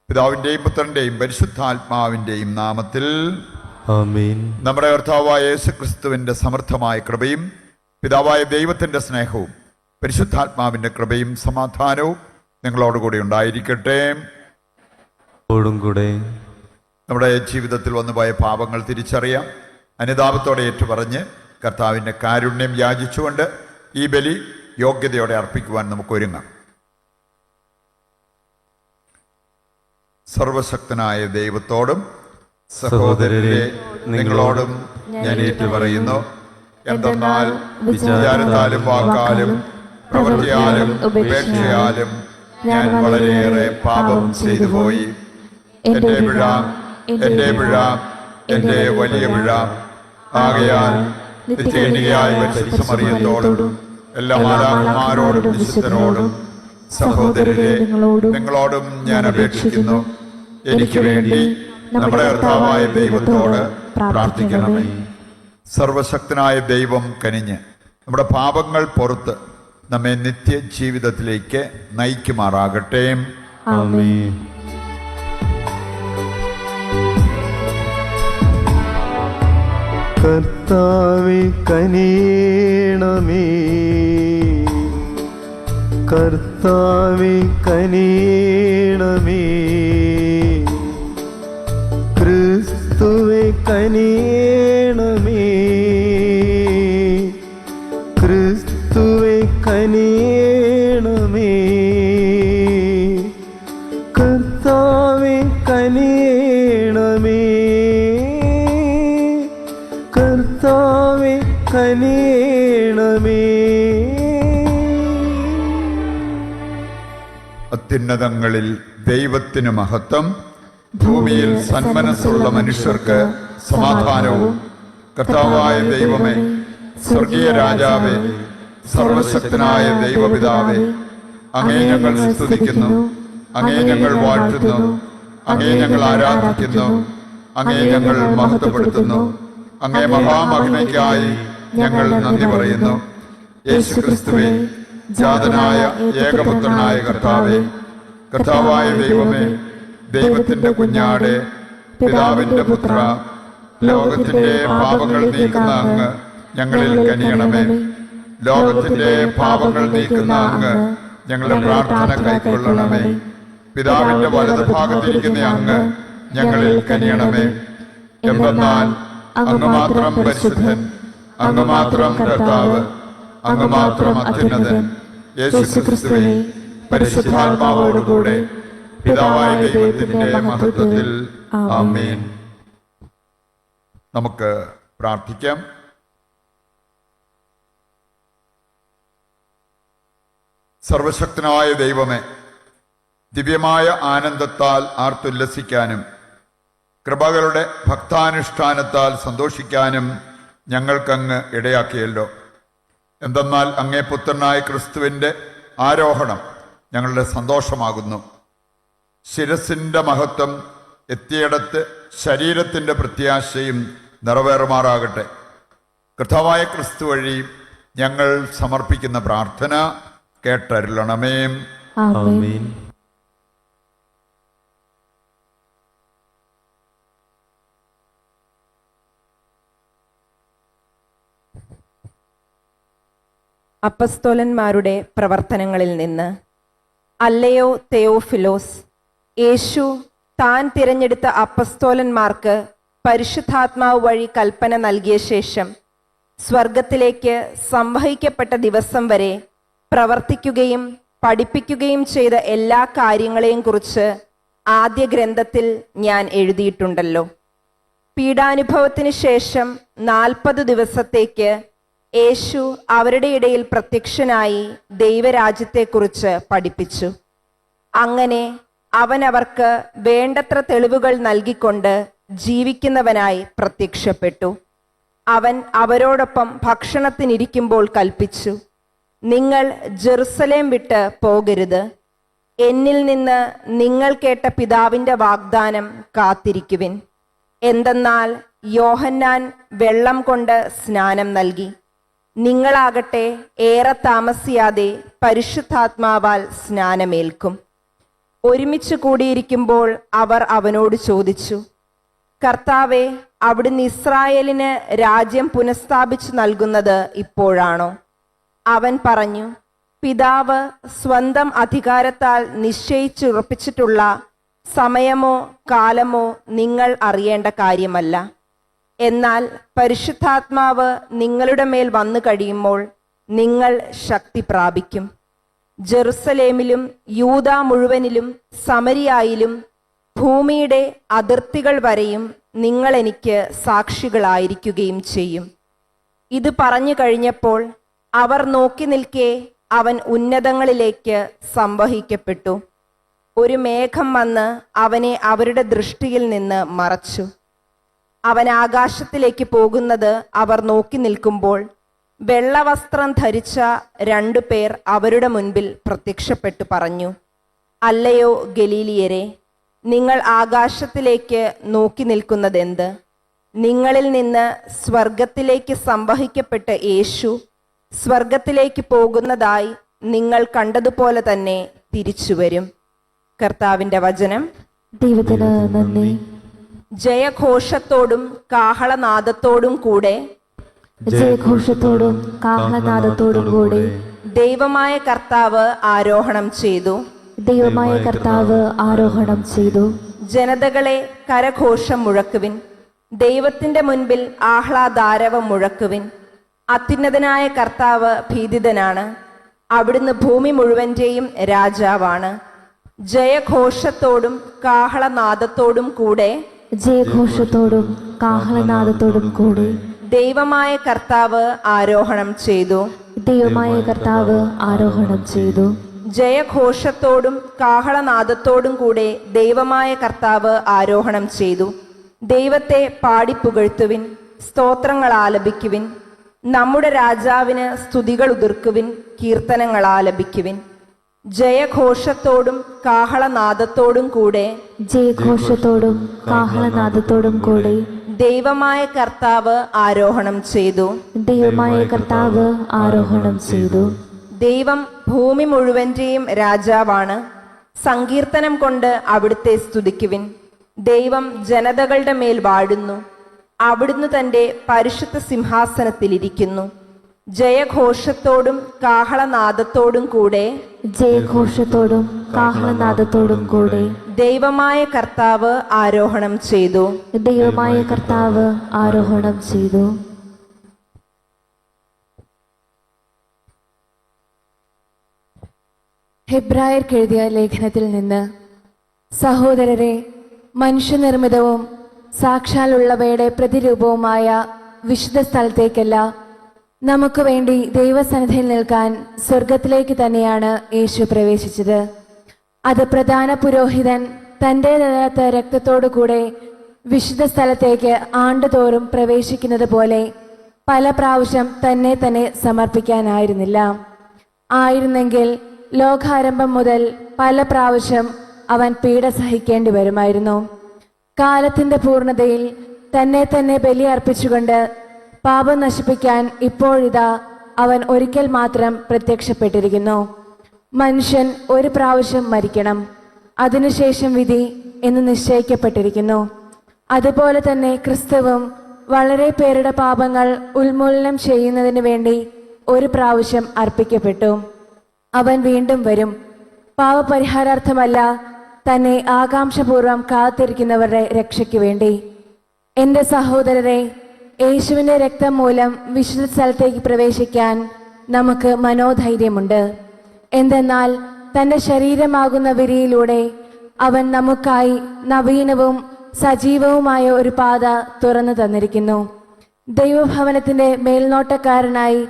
പിതാവിൻ്റെയും പുത്രൻ്റെയും പരിശുദ്ധാത്മാവിൻ്റെയും നാമത്തിൽ ആമേൻ. നമ്മുടെ കർത്താവായ യേശുക്രിസ്തുവിൻ്റെ സമർത്ഥമായ കൃപയും പിതാവായ ദൈവത്തിൻ്റെ സ്നേഹവും പരിശുദ്ധാത്മാവിൻ്റെ കൃപയും സമാധാനവും നിങ്ങളോടുകൂടി ഉണ്ടായിരിക്കട്ടെ. കൂടെ നമ്മുടെ ജീവിതത്തിൽ വന്നുപോയ പാപങ്ങൾ തിരിച്ചറിയാം, അനുതാപത്തോടെ ഏറ്റുപറഞ്ഞ് കർത്താവിൻ്റെ കാരുണ്യം യാചിച്ചുകൊണ്ട് ഈ ബലി യോഗ്യതയോടെ അർപ്പിക്കുവാൻ നമുക്ക് ഒരുങ്ങാം. സർവശക്തനായ ദൈവത്തോടും സഹോദരരെ നിങ്ങളോടും ഞാൻ ഏറ്റുപറയുന്നു, എന്തെന്നാൽ വിചാരത്താലും വാക്കാലും പ്രവൃത്തിയാലും ഉപേക്ഷയാലും ഞാൻ വളരെയേറെ പാപം ചെയ്തു പോയി. എൻ്റെ പിഴ, എൻ്റെ പിഴ, എൻ്റെ വലിയ പിഴ. ആകയാൽ നിത്യകന്യകയായ പരിശുദ്ധമറിയത്തോടും എല്ലാ മാലാഖമാരോടും വിശുദ്ധരോടും സഹോദരരെ നിങ്ങളോടും ഞാൻ അപേക്ഷിക്കുന്നു, എനിക്ക് വേണ്ടി നമ്മുടെ കർത്താവായ ദൈവത്തോട് പ്രാർത്ഥിക്കണമേ. സർവശക്തനായ ദൈവം കനിഞ്ഞ് നമ്മുടെ പാപങ്ങൾ പുറത്ത് നമ്മെ നിത്യജീവിതത്തിലേക്ക് നയിക്കുമാറാകട്ടെ. ആമേൻ. കർത്താവേ കനിയണമേ, കർത്താവേ കനിയണമേ, ക്രിസ്തുവേ കനിയണമേ, ക്രിസ്തുവേ കനിയണമേ, കർത്താവേ കനിയണമേ, കർത്താവേ കനിയണമേ. അത്യുന്നതങ്ങളിൽ ദൈവത്തിന് മഹത്വം, ഭൂമിയിൽ സന്മനസ്സുള്ള മനുഷ്യർക്ക് സമാധാനവും. കർത്താവായ ദൈവമേ, സ്വർഗീയ രാജാവേ, സർവശക്തനായ ദൈവപിതാവേ, അങ്ങേ ഞങ്ങൾ സ്തുതിക്കുന്നു, അങ്ങേ ഞങ്ങൾ വാഴ്ത്തുന്നു, അങ്ങേ ഞങ്ങൾ ആരാധിക്കുന്നു, അങ്ങേ ഞങ്ങൾ മഹത്വപ്പെടുത്തുന്നു. അങ്ങേ മഹാമഹിമയ്ക്കായി ഞങ്ങൾ നന്ദി പറയുന്നു. യേശുക്രിസ്തുവേ, ജാതനായ ഏകപുത്രനായ കർത്താവേ, കർത്താവായ ദൈവമേ, ദൈവത്തിന്റെ കുഞ്ഞാടെ, പിതാവിന്റെ പുത്ര, ലോകത്തിന്റെ പാപങ്ങൾ നീക്കുന്ന അങ്ങ് ഞങ്ങളിൽ കനിയണമേ. ലോകത്തിന്റെ പാപങ്ങൾ നീക്കുന്ന അങ്ങ് ഞങ്ങളുടെ പ്രാർത്ഥന കൈക്കൊള്ളണമേ. പിതാവിന്റെ വലത് ഭാഗത്തിരിക്കുന്ന അങ്ങ് ഞങ്ങളിൽ കനിയണമേ. എന്തെന്നാൽ അങ്ങ് മാത്രം പരിശുദ്ധൻ, അങ്ങ് മാത്രം കർത്താവ്, അങ്ങ് മാത്രം അത്യുന്നതൻ. യേശുക്രിസ്തുവേ, പരിശുദ്ധാത്മാവോടുകൂടെ പിതാവായ ദൈവത്തിന്റെ മഹത്വത്തിൽ ആമേൻ. നമുക്ക് പ്രാർത്ഥിക്കാം. സർവശക്തനായ ദൈവമേ, ദിവ്യമായ ആനന്ദത്താൽ ആർത്തുല്ലസിക്കാനും കൃപകളുടെ ഭക്താനുഷ്ഠാനത്താൽ സന്തോഷിക്കാനും ഞങ്ങൾക്കങ്ങ് ഇടയാക്കിയല്ലോ. എന്തെന്നാൽ അങ്ങേ പുത്രനായ ക്രിസ്തുവിൻ്റെ ആരോഹണം ഞങ്ങളുടെ സന്തോഷമാകുന്നു. ശിരസിൻ്റെ മഹത്വം എത്തിയിടത്ത് ശരീരത്തിൻ്റെ പ്രത്യാശയും നിറവേറുമാറാകട്ടെ. കർത്താവായ ക്രിസ്തു വഴി ഞങ്ങൾ സമർപ്പിക്കുന്ന പ്രാർത്ഥന കേട്ടരുളണമേ. ആമേൻ. അപ്പസ്തോലന്മാരുടെ പ്രവർത്തനങ്ങളിൽ നിന്ന്. അല്ലയോ തെയോഫിലോസ്, യേശു താൻ തിരഞ്ഞെടുത്ത അപ്പസ്തോലന്മാർക്ക് പരിശുദ്ധാത്മാവ് വഴി കൽപ്പന നൽകിയ ശേഷം സ്വർഗത്തിലേക്ക് സംവഹിക്കപ്പെട്ട ദിവസം വരെ പ്രവർത്തിക്കുകയും പഠിപ്പിക്കുകയും ചെയ്ത എല്ലാ കാര്യങ്ങളെയും കുറിച്ച് ആദ്യ ഗ്രന്ഥത്തിൽ ഞാൻ എഴുതിയിട്ടുണ്ടല്ലോ. പീഡാനുഭവത്തിന് ശേഷം 40 ദിവസത്തേക്ക് യേശു അവരുടെ ഇടയിൽ പ്രത്യക്ഷനായി ദൈവരാജ്യത്തെക്കുറിച്ച് പഠിപ്പിച്ചു. അങ്ങനെ അവൻ അവർക്ക് വേണ്ടത്ര തെളിവുകൾ നൽകിക്കൊണ്ട് ജീവിക്കുന്നവനായി പ്രത്യക്ഷപ്പെട്ടു. അവൻ അവരോടൊപ്പം ഭക്ഷണത്തിനിരിക്കുമ്പോൾ കൽപ്പിച്ചു, നിങ്ങൾ ജെറുസലേം വിട്ട് പോകരുത്. എന്നിൽ നിന്ന് നിങ്ങൾ കേട്ട പിതാവിൻ്റെ വാഗ്ദാനം കാത്തിരിക്കുവിൻ. എന്തെന്നാൽ യോഹന്നാൻ വെള്ളം കൊണ്ട് സ്നാനം നൽകി, നിങ്ങളാകട്ടെ ഏറെ താമസിയാതെ പരിശുദ്ധാത്മാവാൽ സ്നാനമേൽക്കും. ഒരുമിച്ച് കൂടിയിരിക്കുമ്പോൾ അവർ അവനോട് ചോദിച്ചു, കർത്താവെ, അവിടുന്ന് ഇസ്രായേലിന് രാജ്യം പുനഃസ്ഥാപിച്ചു നൽകുന്നത് ഇപ്പോഴാണോ? അവൻ പറഞ്ഞു, പിതാവ് സ്വന്തം അധികാരത്താൽ നിശ്ചയിച്ചുറപ്പിച്ചിട്ടുള്ള സമയമോ കാലമോ നിങ്ങൾ അറിയേണ്ട കാര്യമല്ല. എന്നാൽ പരിശുദ്ധാത്മാവ് നിങ്ങളുടെ മേൽ വന്നു കഴിയുമ്പോൾ നിങ്ങൾ ശക്തി പ്രാപിക്കും. ജെറുസലേമിലും യൂദ മുഴുവനിലും സമരിയായിലും ഭൂമിയുടെ അതിർത്തികൾ വരെയും നിങ്ങൾ എനിക്ക് സാക്ഷികളായിരിക്കുകയും ചെയ്യും. ഇത് പറഞ്ഞു കഴിഞ്ഞപ്പോൾ അവർ നോക്കി നിൽക്കെ അവൻ ഉന്നതങ്ങളിലേക്ക് സംവഹിക്കപ്പെട്ടു. ഒരു മേഘം വന്ന് അവനെ അവരുടെ ദൃഷ്ടിയിൽ നിന്ന് മറച്ചു. അവൻ ആകാശത്തിലേക്ക് പോകുന്നത് അവർ നോക്കി നിൽക്കുമ്പോൾ വെള്ളവസ്ത്രം ധരിച്ച 2 പേർ അവരുടെ മുൻപിൽ പ്രത്യക്ഷപ്പെട്ടു പറഞ്ഞു, അല്ലയോ ഗലീലിയരെ, നിങ്ങൾ ആകാശത്തിലേക്ക് നോക്കി നിൽക്കുന്നതെന്ത്? നിങ്ങളിൽ നിന്ന് സ്വർഗത്തിലേക്ക് സംവഹിക്കപ്പെട്ട യേശു സ്വർഗത്തിലേക്ക് പോകുന്നതായി നിങ്ങൾ കണ്ടതുപോലെ തന്നെ തിരിച്ചുവരും. കർത്താവിന്റെ വചനം. ദൈവത്തിന് നന്ദി. ജയഘോഷത്തോടും കാഹളനാദത്തോടും കൂടെ ജയഘോഷത്തോടും കാഹളനാദത്തോടും കൂടെ ദൈവമായ കർത്താവ് ആരോഹണം ചെയ്തു. ദൈവമായ കർത്താവ് ആരോഹണം ചെയ്തു. ജനതകളെ കരഘോഷം മുഴക്കുവിൻ, ദൈവത്തിന്റെ മുൻപിൽ ആഹ്ലാദാരവം മുഴക്കുവിൻ. അത്യുന്നതനായ കർത്താവ് ഭീതിതനാണ്, അവിടുന്ന് ഭൂമി മുഴുവന്റെയും രാജാവാണ്. ജയഘോഷത്തോടും കാഹളനാദത്തോടും കൂടെ ജയഘോഷത്തോടും കാഹളനാദത്തോടും കൂടെ ദൈവമായ കർത്താവ് ആരോഹണം ചെയ്തു. ദൈവമായ കർത്താവ് ആരോഹണം ചെയ്തു. ജയഘോഷത്തോടും കാഹളനാദത്തോടും കൂടെ ദൈവമായ കർത്താവ് ആരോഹണം ചെയ്തു. ദൈവത്തെ പാടിപ്പുകഴ്ത്തുവിൻ, സ്തോത്രങ്ങൾ ആലപിക്കുവിൻ. നമ്മുടെ രാജാവിന് സ്തുതികൾ ഉതിർക്കുവിൻ, കീർത്തനങ്ങൾ ആലപിക്കുവിൻ. ജയഘോഷത്തോടും കാഹളനാദത്തോടും കൂടെ ജയഘോഷത്തോടും കാഹളനാദത്തോടും കൂടെ ദൈവമായ കർത്താവ് ആരോഹണം ചെയ്തു. ദൈവമായ കർത്താവ് ആരോഹണം ചെയ്തു. ദൈവം ഭൂമി മുഴുവന്റെയും രാജാവാണ്. സങ്കീർത്തനം കൊണ്ട് അവിടുത്തെ സ്തുതിക്കുവിൻ. ദൈവം ജനതകളുടെ മേൽ വാഴുന്നു, അവിടുന്ന് തന്റെ പരിശുദ്ധ സിംഹാസനത്തിലിരിക്കുന്നു. ജയഘോഷത്തോടും കാഹളനാദത്തോടും കൂടെ ജയഘോഷത്തോടും കാഹളനാദത്തോടും കൂടെ ദൈവമായ കർത്താവ് ആരോഹണം ചെയ്തു. ദൈവമായ കർത്താവ് ആരോഹണം ചെയ്തു. ഹെബ്രായർക്ക് എഴുതിയ ലേഖനത്തിൽ നിന്ന്, സഹോദരരെ, മനുഷ്യനിർമ്മിതവും സാക്ഷാലുള്ളവയുടെ പ്രതിരൂപവുമായ വിശുദ്ധ സ്ഥലത്തേക്കല്ല, നമുക്ക് വേണ്ടി ദൈവസന്നിധിയിൽ നിൽക്കാൻ സ്വർഗത്തിലേക്ക് തന്നെയാണ് യേശു പ്രവേശിച്ചത്. അത് പ്രധാന പുരോഹിതൻ തൻ്റെതല്ലാത്ത രക്തത്തോടു കൂടെ വിശുദ്ധ സ്ഥലത്തേക്ക് ആണ്ടുതോറും പ്രവേശിക്കുന്നത് പോലെ പല പ്രാവശ്യം തന്നെ സമർപ്പിക്കാനായിരുന്നില്ല. ആയിരുന്നെങ്കിൽ ലോകാരംഭം മുതൽ പല പ്രാവശ്യം അവൻ പീഡ സഹിക്കേണ്ടി വരുമായിരുന്നു. കാലത്തിന്റെ പൂർണ്ണതയിൽ തന്നെ ബലിയർപ്പിച്ചുകൊണ്ട് പാപം നശിപ്പിക്കാൻ ഇപ്പോഴിതാ അവൻ ഒരിക്കൽ മാത്രം പ്രത്യക്ഷപ്പെട്ടിരിക്കുന്നു. മനുഷ്യൻ ഒരു പ്രാവശ്യം മരിക്കണം, അതിനുശേഷം വിധി എന്ന് നിശ്ചയിക്കപ്പെട്ടിരിക്കുന്നു. അതുപോലെ തന്നെ ക്രിസ്തുവും വളരെ പേരുടെ പാപങ്ങൾ ഉന്മൂലനം ചെയ്യുന്നതിന് വേണ്ടി ഒരു പ്രാവശ്യം അർപ്പിക്കപ്പെട്ടു. അവൻ വീണ്ടും വരും, പാപപരിഹാരാർത്ഥമല്ല, തന്നെ ആകാംക്ഷപൂർവ്വം കാത്തിരിക്കുന്നവരുടെ രക്ഷയ്ക്ക് വേണ്ടി. എൻ്റെ സഹോദരരെ, യേശുവിൻ്റെ രക്തം മൂലം വിശുദ്ധ സ്ഥലത്തേക്ക് പ്രവേശിക്കാൻ നമുക്ക് മനോധൈര്യമുണ്ട്. എന്തെന്നാൽ തൻ്റെ ശരീരമാകുന്ന വിരിയിലൂടെ അവൻ നമുക്കായി നവീനവും സജീവവുമായ ഒരു പാത തുറന്നു തന്നിരിക്കുന്നു. ദൈവഭവനത്തിൻ്റെ മേൽനോട്ടക്കാരനായി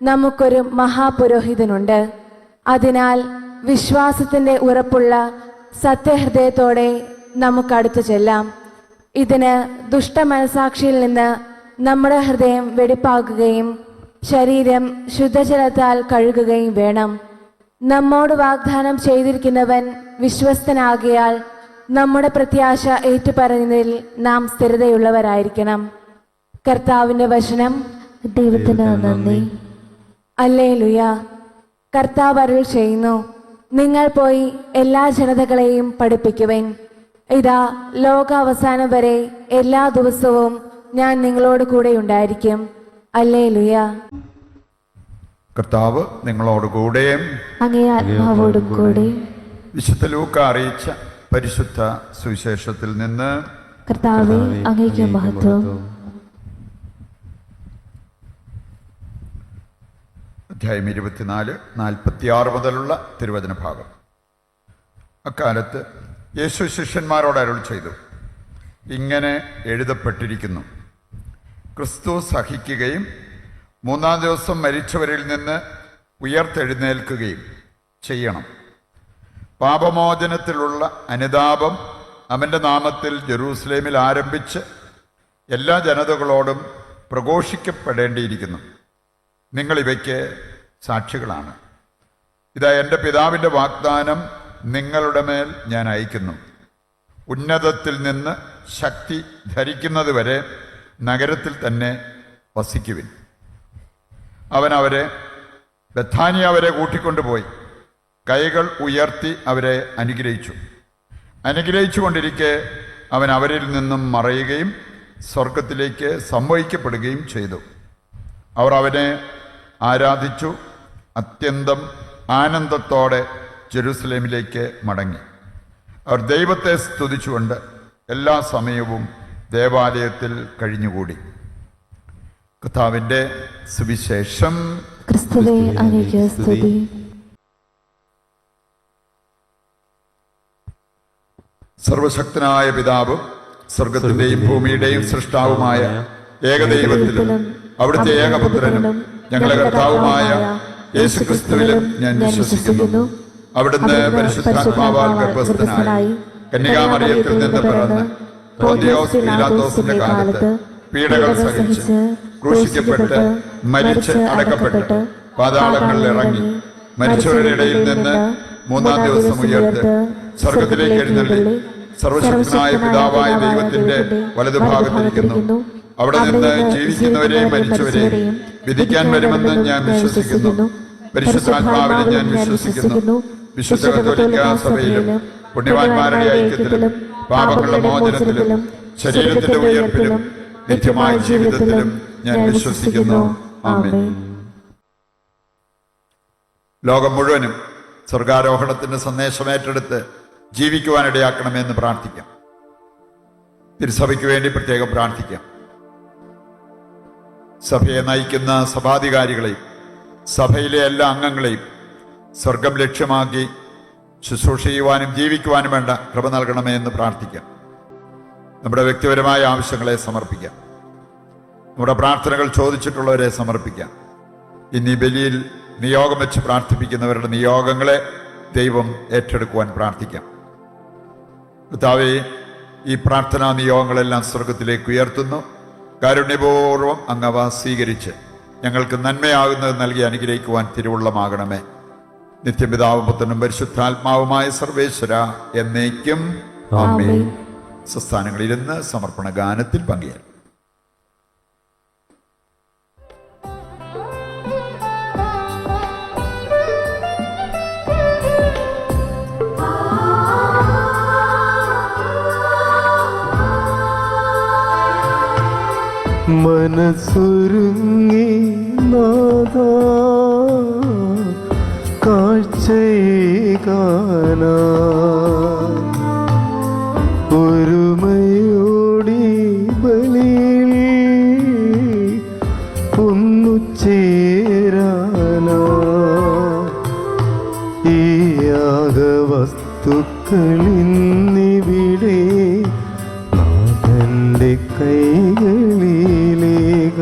നമുക്കൊരു മഹാപുരോഹിതനുണ്ട്. അതിനാൽ വിശ്വാസത്തിൻ്റെ ഉറപ്പുള്ള സത്യഹൃദയത്തോടെ നമുക്കടുത്തു ചെല്ലാം. ഇതിന് ദുഷ്ടമനസാക്ഷിയിൽ നിന്ന് നമ്മുടെ ഹൃദയം വെടിപ്പാക്കുകയും ശരീരം ശുദ്ധജലത്താൽ കഴുകുകയും വേണം. നമ്മോട് വാഗ്ദാനം ചെയ്തിരിക്കുന്നവൻ വിശ്വസ്തനാകിയാൽ നമ്മുടെ പ്രത്യാശ ഏറ്റുപറയുന്നതിൽ നാം സ്ഥിരതയുള്ളവരായിരിക്കണം. കർത്താവിൻ്റെ വചനം. ദൈവത്തിന് നന്ദി. ഹല്ലേലൂയ. കർത്താവ് അരുൾ ചെയ്യുന്നു, നിങ്ങൾ പോയി എല്ലാ ജനതകളെയും പഠിപ്പിക്കുവിൻ. ഇതാ, ലോകാവസാനം വരെ എല്ലാ ദിവസവും ഞാൻ നിങ്ങളോട് കൂടെ ഉണ്ടായിരിക്കും. ഹല്ലേലൂയ. കർത്താവ് നിങ്ങളോടുകൂടെ അങ്ങേ ആത്മാവോടും കൂടെ. വിശുദ്ധ ലൂക്ക അറിയിച്ച പരിശുദ്ധ സുവിശേഷത്തിൽ നിന്ന് കർത്താവേ, അങ്ങേക്ക് മഹത്വം. അധ്യായം 24, 46 മുതലുള്ള തിരുവചന ഭാഗം. അക്കാലത്ത് യേശു ശിഷ്യന്മാരോട് അരുൾ ചെയ്തു, ഇങ്ങനെ എഴുതപ്പെട്ടിരിക്കുന്നു, ക്രിസ്തു സഹിക്കുകയും 3-ാം ദിവസം മരിച്ചവരിൽ നിന്ന് ഉയർത്തെഴുന്നേൽക്കുകയും ചെയ്യണം. പാപമോചനത്തിലുള്ള അനുതാപം അവൻ്റെ നാമത്തിൽ ജെറൂസലേമിൽ ആരംഭിച്ച് എല്ലാ ജനതകളോടും പ്രഘോഷിക്കപ്പെടേണ്ടിയിരിക്കുന്നു. നിങ്ങളിവയ്ക്ക് സാക്ഷികളാണ്. ഇതാ, എൻ്റെ പിതാവിൻ്റെ വാഗ്ദാനം നിങ്ങളുടെ മേൽ ഞാൻ അയക്കുന്നു. ഉന്നതത്തിൽ നിന്ന് ശക്തി ധരിക്കുന്നതുവരെ നഗരത്തിൽ തന്നെ വസിക്കുവിൻ. അവൻ അവരെ ബഥാനിയ വരെ കൂട്ടിക്കൊണ്ടുപോയി കൈകൾ ഉയർത്തി അവരെ അനുഗ്രഹിച്ചു കൊണ്ടിരിക്കെ അവൻ അവരിൽ നിന്നും മറയുകയും സ്വർഗത്തിലേക്ക് സംവഹിക്കപ്പെടുകയും ചെയ്തു. അവർ അവനെ ആരാധിച്ചു അത്യന്തം ആനന്ദത്തോടെ ജെറുസലേമിലേക്ക് മടങ്ങി. അവർ ദൈവത്തെ സ്തുതിച്ചുകൊണ്ട് എല്ലാ സമയവും ദേവാലയത്തിൽ കഴിഞ്ഞുകൂടി. കർത്താവിൻ്റെ സുവിശേഷം. ക്രിസ്തുവേ, അങ്ങേക്ക് സ്തുതി. സർവശക്തനായ പിതാവും സ്വർഗത്തിന്റെയും ഭൂമിയുടെയും സൃഷ്ടാവുമായ ഏകദൈവത്തിലും അവിടുത്തെ ഏകപുത്രനും ഞങ്ങളുടെ കർത്താവുമായ യേശുക്രിസ്തുവിലും ഞാൻ വിശ്വസിക്കുന്നു. അവിടുന്ന് പരിശുദ്ധാത്മാവാൽ ഗർഭസ്ഥനായി കന്യകാമറിയത്തിൽ നിന്ന് പിറന്ന് പോന്തിയോസ് പീലാത്തോസിന്റെ കാലത്ത് പീഡകൾ സഹിച്ച് ക്രൂശിക്കപ്പെട്ട് മരിച്ച് അടക്കപ്പെട്ട് പാതാളങ്ങളിൽ ഇറങ്ങി മരിച്ചവരുടെ ഇടയിൽ നിന്ന് 3-ാം ദിവസം ഉയർത്ത് സ്വർഗത്തിലേക്ക് എഴുന്നള്ളി സർവശക്തനായ പിതാവായ ദൈവത്തിന്റെ വലതുഭാഗത്തിരിക്കുന്നു. അവിടെ നിന്ന് ജീവിക്കുന്നവരെയും മരിച്ചവരെയും വിധിക്കാൻ വരുമെന്ന് ഞാൻ വിശ്വസിക്കുന്നു. പരിശുദ്ധാത്മാവിനെ ഞാൻ വിശ്വസിക്കുന്നു. വിശുദ്ധ കത്തോലിക്ക സഭയിലും പുണ്യവാന്മാരുടെ ഐക്യത്തിലും പാപങ്ങളുടെ മോചനത്തിലും ശരീരത്തിന്റെ ഉയർപ്പിലും നിത്യമായ ജീവിതത്തിലും ഞാൻ വിശ്വസിക്കുന്നു. ആമേൻ. ലോകം മുഴുവനും സ്വർഗാരോഹണത്തിന്റെ സന്ദേശം ഏറ്റെടുത്ത് ജീവിക്കുവാനിടയാക്കണമെന്ന് പ്രാർത്ഥിക്കാം. തിരുസഭയ്ക്ക് വേണ്ടി പ്രത്യേകം പ്രാർത്ഥിക്കാം. സഭയെ നയിക്കുന്ന സഭാധികാരികളെയും സഭയിലെ എല്ലാ അംഗങ്ങളെയും സ്വർഗം ലക്ഷ്യമാക്കി ശുശ്രൂഷ ചെയ്യുവാനും ജീവിക്കുവാനും വേണ്ട കൃപ നൽകണമേ എന്ന് പ്രാർത്ഥിക്കാം. നമ്മുടെ വ്യക്തിപരമായ ആവശ്യങ്ങളെ സമർപ്പിക്കാം. നമ്മുടെ പ്രാർത്ഥനകൾ ചോദിച്ചിട്ടുള്ളവരെ സമർപ്പിക്കാം. ഇന്ന് ഈ ബലിയിൽ നിയോഗം വെച്ച് പ്രാർത്ഥിപ്പിക്കുന്നവരുടെ നിയോഗങ്ങളെ ദൈവം ഏറ്റെടുക്കുവാൻ പ്രാർത്ഥിക്കാം. കർത്താവേ, ഈ പ്രാർത്ഥനാ നിയോഗങ്ങളെല്ലാം സ്വർഗത്തിലേക്ക് ഉയർത്തുന്നു. കാരുണ്യപൂർവ്വം അങ്ങവ സ്വീകരിച്ച് ഞങ്ങൾക്ക് നന്മയാകുന്നത് നൽകി അനുഗ്രഹിക്കുവാൻ തിരുവുള്ളമാകണമേ. നിത്യപിതാവും പുത്രനും പരിശുദ്ധാത്മാവുമായ സർവേശ്വര എന്നേക്കും ആമേൻ. സ്വസ്ഥാനങ്ങളിലിരുന്ന് സമർപ്പണ ഗാനത്തിൽ പങ്കുചേരും. മനസ്സുരുങ്ങി നാദാ കാഴ്ചയേകാനാ ഒരുമയോടി ബലിയിൽ ഒന്നു ചേരാനാ ഈ യാഗവസ്തുക്കളിന്നിവിടെ നാഥന്റെ കൈകളിലേക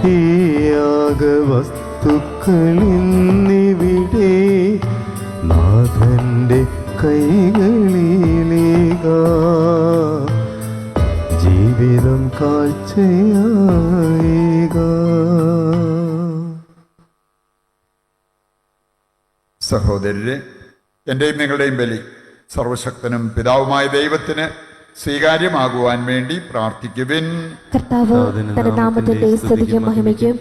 ഈ യാഗവസ്തുക്കളിന്നിവിടെ നാഥന്റെ കൈകളിലേക ജീവിതം കാഴ്ചയായിക. സഹോദരരെ, എൻ്റെയും നിങ്ങളുടെയും ബലി സർവശക്തനും പിതാവുമായ ദൈവത്തിന് സ്വീകാര്യമാകുവാൻ വേണ്ടി പ്രാർത്ഥിക്കുവിൻ. കർത്താവ് തന്റെ നാമത്തിന്റെ സ്തുതിക്കും മഹിമയ്ക്കും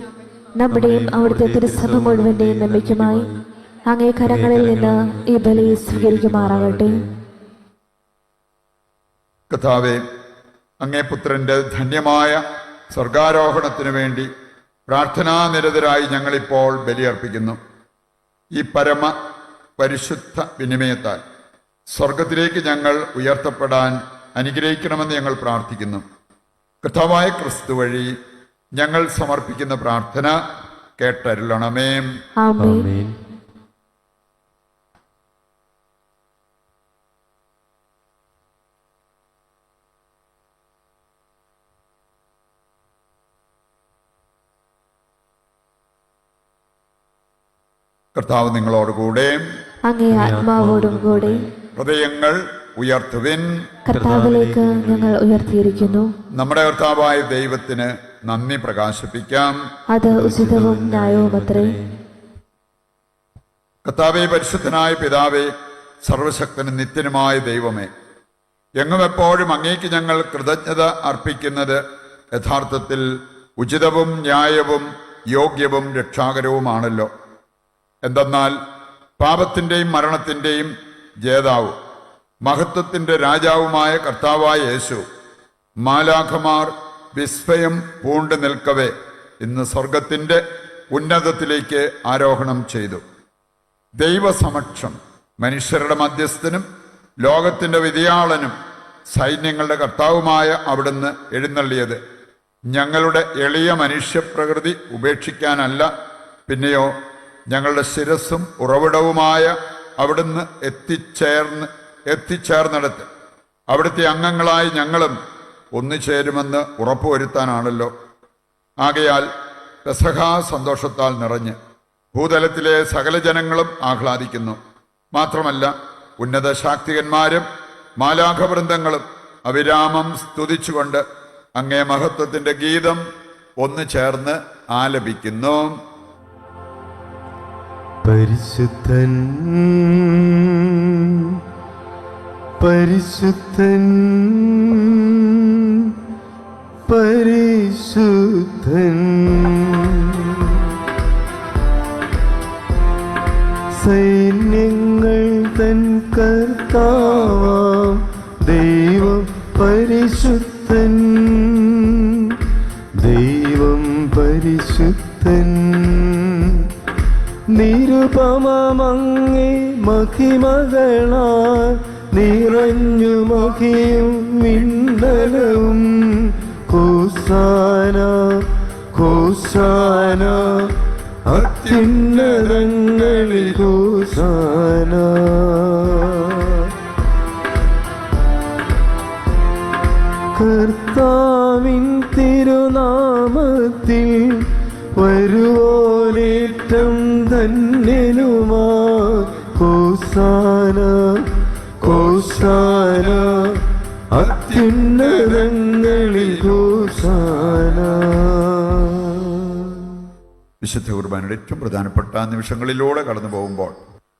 നമ്മുടെയും അവിടുത്തെ തിരുസഭ മുഴുവന്റെയും നന്മയ്ക്കുമായി അങ്ങേ കരങ്ങളിൽ നിന്ന് ഈ ബലി സ്വീകരിക്കുമാറാകട്ടെ. കർത്താവേ, അങ്ങേ പുത്രന്റെ ധന്യമായ സ്വർഗാരോഹണത്തിനു വേണ്ടി പ്രാർത്ഥനാനിരതരായി ഞങ്ങളിപ്പോൾ ബലിയർപ്പിക്കുന്നു. ഈ പരമ പരിശുദ്ധ വിനിമയത്താൽ സ്വർഗത്തിലേക്ക് ഞങ്ങൾ ഉയർത്തപ്പെടാൻ അനുഗ്രഹിക്കണമെന്ന് ഞങ്ങൾ പ്രാർത്ഥിക്കുന്നു. കർത്താവായ ക്രിസ്തു വഴി ഞങ്ങൾ സമർപ്പിക്കുന്ന പ്രാർത്ഥന കേട്ടരുളണമേ. ആമേൻ. ആമേൻ. കർത്താവ് നിങ്ങളോടുകൂടെ. അങ്ങേ ആത്മാവോടും കൂടെ ഹൃദയങ്ങൾ ഉയർത്തുവിൻ. കർത്താവിലേക്ക് ഞങ്ങൾ ഉയർത്തിയിരിക്കുന്നു. നമ്മുടെ കർത്താവായ ദൈവത്തിന് നന്ദി പ്രകാശിപ്പിക്കാം. അത് ഉചിതവും ന്യായവുമത്രേ. കർത്താവേ, പരിശുദ്ധനായ പിതാവേ, സർവശക്തനും നിത്യനുമായ ദൈവമേ, എങ്ങും എപ്പോഴും അങ്ങേക്ക് ഞങ്ങൾ കൃതജ്ഞത അർപ്പിക്കുന്നത് യഥാർത്ഥത്തിൽ ഉചിതവും ന്യായവും യോഗ്യവും രക്ഷാകരവുമാണല്ലോ. എന്തെന്നാൽ പാപത്തിൻ്റെയും മരണത്തിൻ്റെയും ജേതാവ്, മഹത്വത്തിൻ്റെ രാജാവുമായ കർത്താവായ യേശു മാലാഖമാർ വിസ്മയം പൂണ്ടു നിൽക്കവേ ഇന്ന് സ്വർഗത്തിൻ്റെ ഉന്നതത്തിലേക്ക് ആരോഹണം ചെയ്തു. ദൈവസമക്ഷം മനുഷ്യരുടെ മധ്യസ്ഥനും ലോകത്തിൻ്റെ വിധിയാളനും സൈന്യങ്ങളുടെ കർത്താവുമായ അവിടുന്ന് എഴുന്നള്ളിയത് ഞങ്ങളുടെ എളിയ മനുഷ്യപ്രകൃതി ഉപേക്ഷിക്കാനല്ല, പിന്നെയോ ഞങ്ങളുടെ ശിരസ്സും ഉറവിടവുമായ അവിടുന്ന് എത്തിച്ചേർന്നിടത്ത് അവിടുത്തെ അംഗങ്ങളായി ഞങ്ങളും ഒന്നുചേരുമെന്ന് ഉറപ്പുവരുത്താനാണല്ലോ. ആകയാൽ പെസഹാ സന്തോഷത്താൽ നിറഞ്ഞ് ഭൂതലത്തിലെ സകല ജനങ്ങളും ആഹ്ലാദിക്കുന്നു. മാത്രമല്ല, ഉന്നത ശാക്തികന്മാരും മാലാഖവൃന്ദങ്ങളും അവിരാമം സ്തുതിച്ചുകൊണ്ട് അങ്ങേ മഹത്വത്തിൻ്റെ ഗീതം ഒന്ന് ചേർന്ന് ആലപിക്കുന്നു. പരിശുദ്ധൻ പരിശുദ്ധൻ പരിശുദ്ധൻ, സൈന്യങ്ങൾ തൻ കർത്താവാം ദൈവം പരിശുദ്ധൻ, ദൈവം പരിശുദ്ധൻ. നിരുപമങ്ങേ മഹിമകളാൽ നിറഞ്ഞു മഹിയും മിന്നലവും. ഹോസാന ഹോസാന അത്യുന്നതങ്ങളിൽ ഹോസാന. കർത്താവിൻ തിരുനാമത്തിൽ വരുവോനേറ്റം ധന്യനുമാ. ഹോസാന ഹോസാന അത്യുന്നതങ്ങളിൽ ഹോസാന. വിശുദ്ധ കുർബാനയുടെ ഏറ്റവും പ്രധാനപ്പെട്ട നിമിഷങ്ങളിലൂടെ കടന്നു പോകുമ്പോൾ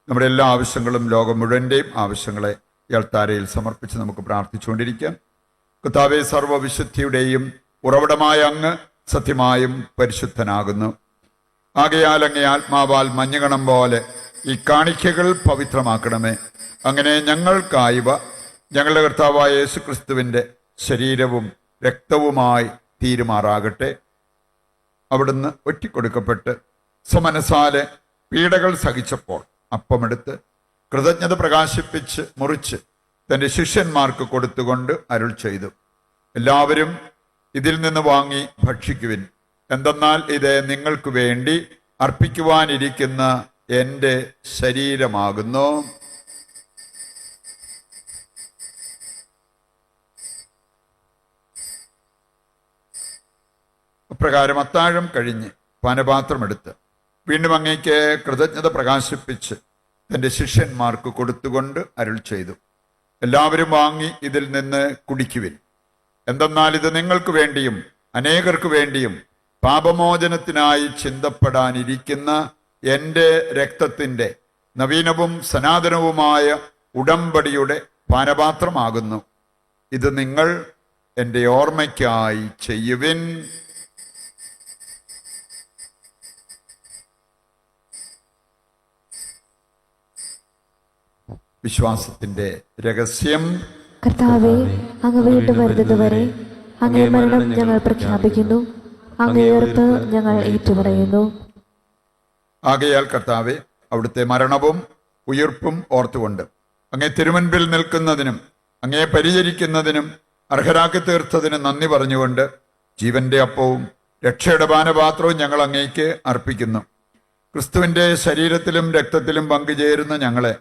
നമ്മുടെ എല്ലാ ആവശ്യങ്ങളും ലോകം മുഴുവൻ്റെയും ആവശ്യങ്ങളെ അൾത്താരയിൽ സമർപ്പിച്ച് നമുക്ക് പ്രാർത്ഥിച്ചുകൊണ്ടിരിക്കാം. കർത്താവേ, സർവ്വവിശുദ്ധിയുടെയും ഉറവിടമായ അങ്ങ് സത്യമായും പരിശുദ്ധനാകുന്നു. ആകയാൽ അങ്ങേ ആത്മാവാൽ മഞ്ഞുകണം പോലെ ഈ കാണിക്കകൾ പവിത്രമാക്കണമേ. അങ്ങനെ ഞങ്ങൾക്കായവ ഞങ്ങളുടെ കർത്താവായ യേശുക്രിസ്തുവിൻ്റെ ശരീരവും രക്തവുമായി തീരുമാറാകട്ടെ. അവിടുന്ന് ഒറ്റിക്കൊടുക്കപ്പെട്ട് സ്വമനസാലെ പീഡകൾ സഹിച്ചപ്പോൾ അപ്പമെടുത്ത് കൃതജ്ഞത പ്രകാശിപ്പിച്ച് മുറിച്ച് തൻ്റെ ശിഷ്യന്മാർക്ക് കൊടുത്തുകൊണ്ട് അരുൾ ചെയ്തു, എല്ലാവരും ഇതിൽ നിന്ന് വാങ്ങി ഭക്ഷിക്കുവിൻ. എന്തെന്നാൽ ഇത് നിങ്ങൾക്ക് വേണ്ടി അർപ്പിക്കുവാനിരിക്കുന്ന എൻ്റെ ശരീരമാകുന്നു. അപ്രകാരം അത്താഴം കഴിഞ്ഞ് പാനപാത്രമെടുത്ത് വീണ്ടും അങ്ങേക്ക് കൃതജ്ഞത പ്രകാശിപ്പിച്ച് തൻ്റെ ശിഷ്യന്മാർക്ക് കൊടുത്തുകൊണ്ട് അരുൾ ചെയ്തു, എല്ലാവരും വാങ്ങി ഇതിൽ നിന്ന് കുടിക്കുവിൻ. എന്തെന്നാൽ ഇത് നിങ്ങൾക്ക് വേണ്ടിയും അനേകർക്ക് വേണ്ടിയും പാപമോചനത്തിനായി ചിന്തപ്പെടാനിരിക്കുന്ന എൻ്റെ രക്തത്തിൻ്റെ നവീനവും സനാതനവുമായ ഉടമ്പടിയുടെ പാനപാത്രമാകുന്നു. ഇത് നിങ്ങൾ എൻ്റെ ഓർമ്മയ്ക്കായി ചെയ്യുവിൻ. വിശ്വാസത്തിൻ്റെ രഹസ്യം. കർത്താവെ, അങ്ങ് വീണ്ടും വരുന്നതുവരെ അങ്ങേ മരണം ഞങ്ങൾ പ്രഖ്യാപിക്കുന്നു, അങ്ങേ ഉയർപ്പ് ഞങ്ങൾ ഏറ്റുപറയുന്നു. ആകയാൽ കർത്താവെ, അവിടുത്തെ മരണവും ഉയിർപ്പും ഓർത്തുകൊണ്ട് അങ്ങേ തിരുമുൻപിൽ നിൽക്കുന്നതിനും അങ്ങേ പരിചരിക്കുന്നതിനും അർഹരാക്കി തീർത്തതിന് നന്ദി പറഞ്ഞുകൊണ്ട് ജീവന്റെ അപ്പവും രക്ഷയുടെ പാനപാത്രവും ഞങ്ങൾ അങ്ങേക്ക് അർപ്പിക്കുന്നു. ക്രിസ്തുവിൻ്റെ ശരീരത്തിലും രക്തത്തിലും പങ്കുചേരുന്ന ഞങ്ങളെ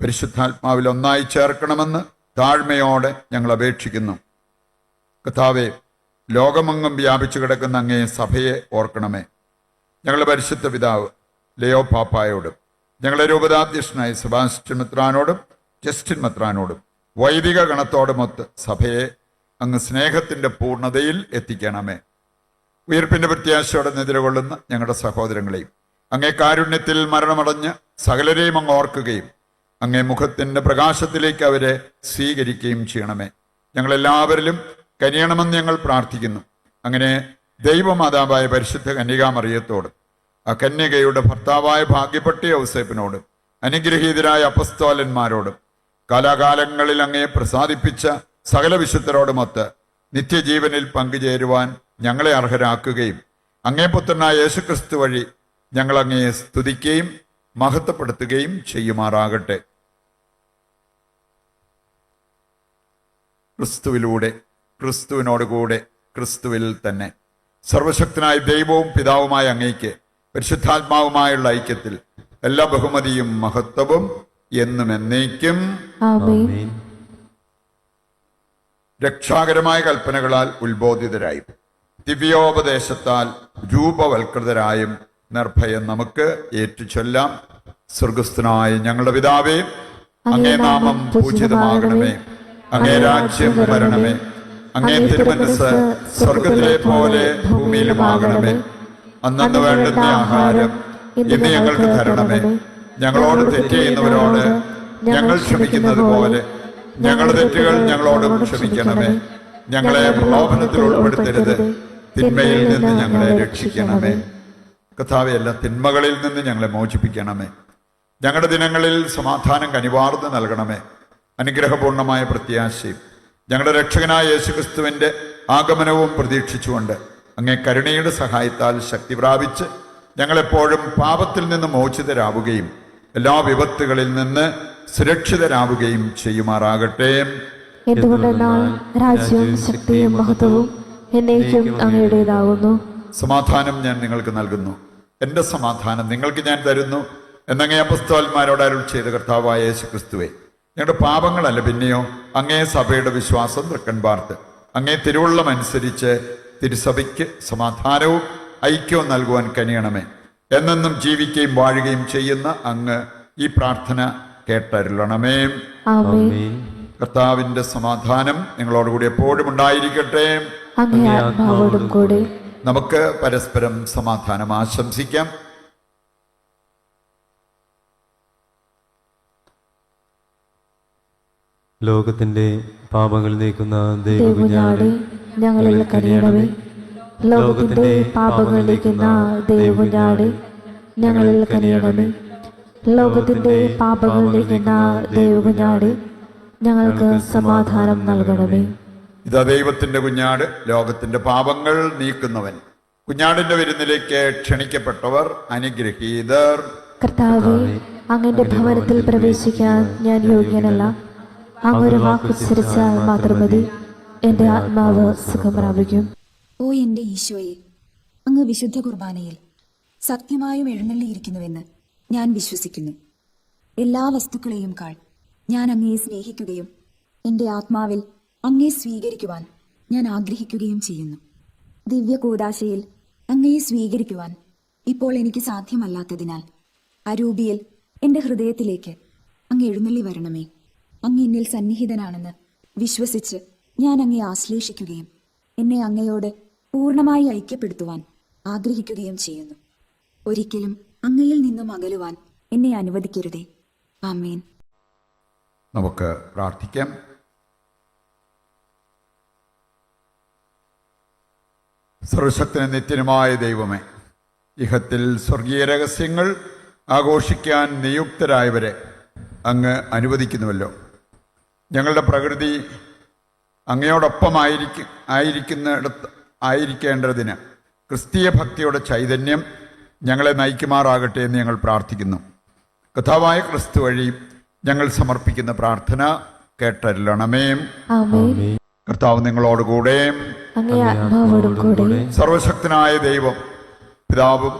പരിശുദ്ധാത്മാവിൽ ഒന്നായി ചേർക്കണമെന്ന് താഴ്മയോടെ ഞങ്ങൾ അപേക്ഷിക്കുന്നു. കർത്താവെ, ലോകമെങ്ങും വ്യാപിച്ചു കിടക്കുന്ന അങ്ങേ സഭയെ ഓർക്കണമേ. ഞങ്ങളുടെ പരിശുദ്ധ പിതാവ് ലിയോ പാപ്പായോടും ഞങ്ങളുടെ രൂപതാധ്യക്ഷനായ സെബാസ്റ്റ്യൻ മെത്രാനോടും ജസ്റ്റിൻ മെത്രാനോടും വൈദിക ഗണത്തോടുമൊത്ത് സഭയെ അങ്ങ് സ്നേഹത്തിൻ്റെ പൂർണ്ണതയിൽ എത്തിക്കണമേ. ഉയർപ്പിൻ്റെ പ്രത്യാശയോടെ നിലകൊള്ളുന്ന ഞങ്ങളുടെ സഹോദരങ്ങളെയും അങ്ങേ കാരുണ്യത്തിൽ മരണമടഞ്ഞ് സകലരെയും അങ്ങ് ഓർക്കുകയും അങ്ങേ മുഖത്തിൻ്റെ പ്രകാശത്തിലേക്ക് അവരെ സ്വീകരിക്കുകയും ചെയ്യണമേ. ഞങ്ങളെല്ലാവരിലും കനിയണമെന്ന് ഞങ്ങൾ പ്രാർത്ഥിക്കുന്നു. അങ്ങനെ ദൈവമാതാവായ പരിശുദ്ധ കന്യകാമറിയത്തോടും ആ കന്യകയുടെ ഭർത്താവായ ഭാഗ്യപ്പെട്ട ഔസേപ്പിനോടും അനുഗ്രഹീതരായ അപ്പസ്തോലന്മാരോടും കാലാകാലങ്ങളിൽ അങ്ങയെ പ്രസാദിപ്പിച്ച സകല വിശുദ്ധരോടുമൊത്ത് നിത്യജീവനിൽ പങ്കുചേരുവാൻ ഞങ്ങളെ അർഹരാക്കുകയും അങ്ങേ പുത്രനായ യേശുക്രിസ്തു വഴി ഞങ്ങൾ അങ്ങയെ സ്തുതിക്കുകയും മഹത്വപ്പെടുത്തുകയും ചെയ്യുമാറാകട്ടെ. ക്രിസ്തുവിലൂടെ, ക്രിസ്തുവിനോടുകൂടെ, ക്രിസ്തുവിൽ തന്നെ സർവശക്തനായ ദൈവവും പിതാവുമായ അങ്ങയ്ക്ക് പരിശുദ്ധാത്മാവുമായുള്ള ഐക്യത്തിൽ എല്ലാ ബഹുമതിയും മഹത്വവും എന്നും എന്നേക്കും ആമേൻ. രക്ഷാകരമായ കൽപ്പനകളാൽ ഉത്ബോധിതരായും ദിവ്യോപദേശത്താൽ രൂപവൽകൃതരായും നിർഭയം നമുക്ക് ഏറ്റുചൊല്ലാം. സ്വർഗസ്ഥനായ ഞങ്ങളുടെ പിതാവേ, അങ്ങേ നാമം പൂജിതമാകണമേ, അങ്ങേ രാജ്യം വരണമേ, അങ്ങേ തിരുമനസ്സ് സ്വർഗത്തിലെ പോലെ ഭൂമിയിലുമാകണമേ. അന്നു വേണ്ടുന്ന ആഹാരം ഇന്ന് ഞങ്ങൾക്ക് തരണമേ. ഞങ്ങളോട് തെറ്റ് ചെയ്യുന്നവരോട് ഞങ്ങൾ ക്ഷമിക്കുന്നത് പോലെ ഞങ്ങളുടെ തെറ്റുകൾ ഞങ്ങളോടും ക്ഷമിക്കണമേ. ഞങ്ങളെ പ്രലോഭനത്തിൽ ഉൾപ്പെടുത്തരുത്, തിന്മയിൽ നിന്ന് ഞങ്ങളെ രക്ഷിക്കണമേ. കർത്താവേ, എല്ലാ തിന്മകളിൽ നിന്ന് ഞങ്ങളെ മോചിപ്പിക്കണമേ. ഞങ്ങളുടെ ദിനങ്ങളിൽ സമാധാനം കനിവാർന്ന് നൽകണമേ. അനുഗ്രഹപൂർണമായ പ്രത്യാശയും ഞങ്ങളുടെ രക്ഷകനായ യേശുക്രിസ്തുവിൻ്റെ ആഗമനവും പ്രതീക്ഷിച്ചുകൊണ്ട് അങ്ങേ കരുണയുടെ സഹായത്താൽ ശക്തി പ്രാപിച്ച് ഞങ്ങളെപ്പോഴും പാപത്തിൽ നിന്ന് മോചിതരാവുകയും എല്ലാ വിപത്തുകളിൽ നിന്ന് സുരക്ഷിതരാവുകയും ചെയ്യുമാറാകട്ടെ. എന്തുകൊണ്ടെന്നാൽ രാജ്യവും ശക്തിയും മഹത്വവും എന്നേക്കും അങ്ങയുടേതാകുന്നു. സമാധാനം ഞാൻ നിങ്ങൾക്ക് നൽകുന്നു, എൻ്റെ സമാധാനം നിങ്ങൾക്ക് ഞാൻ തരുന്നു എന്നങ്ങേ അപ്പസ്തോലന്മാരോട് അരുൾ ചെയ്ത കർത്താവായ യേശുക്രിസ്തുവേ, ഞങ്ങളുടെ പാപങ്ങളല്ല പിന്നെയോ അങ്ങേ സഭയുടെ വിശ്വാസം തൃക്കൺ പാർത്ത് അങ്ങേ തിരുവുള്ളം അനുസരിച്ച് തിരുസഭയ്ക്ക് സമാധാനവും ഐക്യവും നൽകുവാൻ കനിയണമേ. എന്നെന്നും ജീവിക്കുകയും വാഴുകയും ചെയ്യുന്ന അങ്ങ് ഈ പ്രാർത്ഥന കേട്ടരുളണമേ. ആമേൻ. കർത്താവിൻ്റെ സമാധാനം നിങ്ങളോടുകൂടി എപ്പോഴും ഉണ്ടായിരിക്കട്ടെ. അങ്ങേ ആത്മാവോടും കൂടെ. നമുക്ക് പരസ്പരം സമാധാനം ആശംസിക്കാം. ലോകത്തിന്റെ പാപങ്ങൾ നീക്കുന്ന ദൈവകുഞ്ഞാടേ, ഞങ്ങളിൽ കനിയണമേ. ലോകത്തിന്റെ പാപങ്ങൾ നീക്കുന്ന ദൈവകുഞ്ഞാടേ, ഞങ്ങളിൽ കനിയണമേ. ലോകത്തിന്റെ പാപങ്ങൾ നീക്കുന്ന ദൈവകുഞ്ഞാടേ, ഞങ്ങൾക്ക് സമാധാനം നൽകണമേ. ഇതാ ദൈവത്തിന്റെ കുഞ്ഞാട്, ലോകത്തിന്റെ പാപങ്ങൾ നീക്കുന്നവൻ. കുഞ്ഞാടിന്റെ വിരുന്നിലേക്ക് ക്ഷണിക്കപ്പെട്ടവർ അനുഗ്രഹീതർ. കർത്താവേ, അങ്ങന്റെ ഭവനത്തിൽ പ്രവേശിക്കാൻ ഞാൻ യോഗ്യനല്ല. അങ്ങൊരു വാക്കുച്ചരിച്ചാൽ മാത്രം മതി, എന്റെ ആത്മാവ് സുഖം പ്രാപിക്കും. ഓ എൻ്റെ ഈശോയെ, അങ്ങ് വിശുദ്ധ കുർബാനയിൽ സത്യമായും എഴുന്നള്ളിയിരിക്കുന്നുവെന്ന് ഞാൻ വിശ്വസിക്കുന്നു. എല്ലാ വസ്തുക്കളെയും കാൾ ഞാൻ അങ്ങയെ സ്നേഹിക്കുകയും എൻ്റെ ആത്മാവിൽ അങ്ങയെ സ്വീകരിക്കുവാൻ ഞാൻ ആഗ്രഹിക്കുകയും ചെയ്യുന്നു. ദിവ്യ കൂദാശയിൽ അങ്ങയെ സ്വീകരിക്കുവാൻ ഇപ്പോൾ എനിക്ക് സാധ്യമല്ലാത്തതിനാൽ അരൂപിയിൽ എൻ്റെ ഹൃദയത്തിലേക്ക് അങ്ങ് എഴുന്നള്ളി വരണമേ. അങ്ങ് എന്നിൽ സന്നിഹിതനാണെന്ന് വിശ്വസിച്ച് ഞാൻ അങ്ങയെ ആശ്ലേഷിക്കുകയും എന്നെ അങ്ങയോട് പൂർണ്ണമായി ഐക്യപ്പെടുത്തുവാൻ ആഗ്രഹിക്കുകയും ചെയ്യുന്നു. ഒരിക്കലും അങ്ങയിൽ നിന്നും അകലുവാൻ എന്നെ അനുവദിക്കരുതേ. ആമേൻ. നമുക്ക് പ്രാർത്ഥിക്കാം. സർവശക്തനും നിത്യനുമായ ദൈവമേ, ഇഹത്തിൽ സ്വർഗീയ രഹസ്യങ്ങൾ ആഘോഷിക്കാൻ നിയുക്തരായവരെ അങ്ങ് അനുവദിക്കുന്നുവല്ലോ. ഞങ്ങളുടെ പ്രകൃതി അങ്ങയോടൊപ്പം ആയിരിക്കേണ്ടതിന് ക്രിസ്തീയ ഭക്തിയുടെ ചൈതന്യം ഞങ്ങളെ നയിക്കുമാറാകട്ടെ എന്ന് ഞങ്ങൾ പ്രാർത്ഥിക്കുന്നു. കർത്താവായ ക്രിസ്തു വഴി ഞങ്ങൾ സമർപ്പിക്കുന്ന പ്രാർത്ഥന കേട്ടരുളണമേ. ആമേൻ. കർത്താവ് നിങ്ങളോടുകൂടെ. അങ്ങേ ആത്മാവോടും കൂടെ. സർവശക്തനായ ദൈവം പിതാവും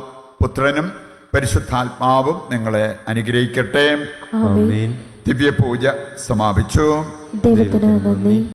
പുത്രനും പരിശുദ്ധാത്മാവും നിങ്ങളെ അനുഗ്രഹിക്കട്ടെ. ആമേൻ. ദിവ്യപൂജ സമാപിച്ചു. ദൈവത്തിന് നന്ദി.